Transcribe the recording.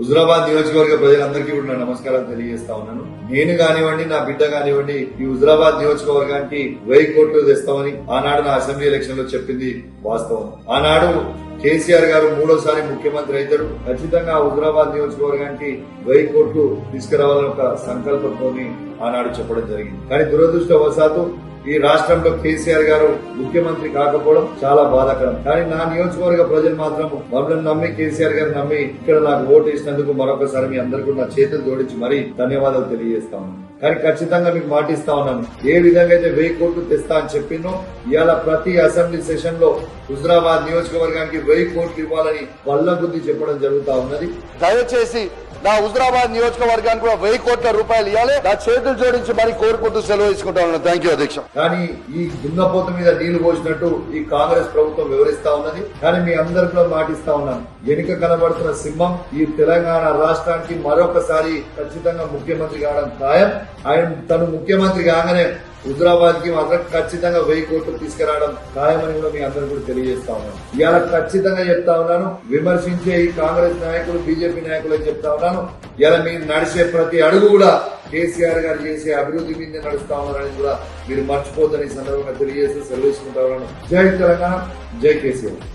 హుజురాబాద్ నియోజకవర్గ ప్రజలందరికీ కూడా నమస్కారం తెలియజేస్తా ఉన్నాను. నేను కానివ్వండి, నా బిడ్డ కానివ్వండి, ఈ హుజురాబాద్ నియోజకవర్గానికి 1000 కోట్లు తెస్తామని ఆనాడు నా అసెంబ్లీ ఎలక్షన్ లో చెప్పింది వాస్తవం. ఆనాడు కేసీఆర్ గారు మూడోసారి ముఖ్యమంత్రి అవుతారు, ఖచ్చితంగా హుజురాబాద్ నియోజకవర్గానికి 1000 కోట్లు తీసుకురావాలని ఒక సంకల్పంతో ఆనాడు చెప్పడం జరిగింది. కానీ దురదృష్టవశాత్తు ఈ రాష్ట్రంలో కేసీఆర్ గారు ముఖ్యమంత్రి కాకపోవడం చాలా బాధాకరం. కానీ నా నియోజకవర్గ ప్రజలు మాత్రం మమ్మల్ని నమ్మి, కేసీఆర్ గారు నమ్మి ఇక్కడ నాకు ఓటు వేసినందుకు మరొకసారి మీ అందరికీ కూడా నా చేతులు జోడించి మరీ ధన్యవాదాలు తెలియజేస్తా ఉన్నాను. కానీ ఖచ్చితంగా మీకు మాటిస్తా ఉన్నాను, ఏ విధంగా అయితే 1000 కోట్లు తెస్తా అని చెప్పినో ఇవాళ ప్రతి అసెంబ్లీ సెషన్ లో హుజురాబాద్ నియోజకవర్గానికి 1000 కోట్లు ఇవ్వాలని వల్ల బుద్ధి చెప్పడం జరుగుతా ఉన్నది. దయచేసి నా హుజురాబాద్ నియోజకవర్గానికి కూడా 1000 కోట్ల రూపాయలు ఇవ్వాలి. నా చేతులు జోడించి మరి కోరుకుంటూ సెలవు తీసుకుంటా. థ్యాంక్ యూ అధ్యక్ష. కానీ ఈ దున్నపోత మీద నీళ్లు పోసినట్టు ఈ కాంగ్రెస్ ప్రభుత్వం వివరిస్తా ఉన్నది. కానీ మీ అందరిలో మాటిస్తా ఉన్నాను, వెనుక కనబడుతున్న సింహం ఈ తెలంగాణ రాష్ట్రానికి మరొకసారి ఖచ్చితంగా ముఖ్యమంత్రి కావడం ఖాయం. ఆయన తను ముఖ్యమంత్రి కాగానే హుజురాబాద్ కి మాత్రం ఖచ్చితంగా 1000 కోట్లు తీసుకురావడం ఖాయమని కూడా మీ అందరూ కూడా తెలియజేస్తా ఉన్నాను. ఇవాళ ఖచ్చితంగా చెప్తా ఉన్నాను, విమర్శించే ఈ కాంగ్రెస్ నాయకులు, బీజేపీ నాయకులు చెప్తా ఉన్నాను, ఇలా మీరు నడిచే ప్రతి అడుగు కూడా కేసీఆర్ గారు చేసే అభివృద్ధి మీద నడుస్తా ఉన్నారని కూడా మీరు మర్చిపోద్దని సందర్భంగా తెలియజేస్తూ సెలవు తీసుకుంటా ఉన్నాను. జై తెలంగాణ, జై కేసీఆర్.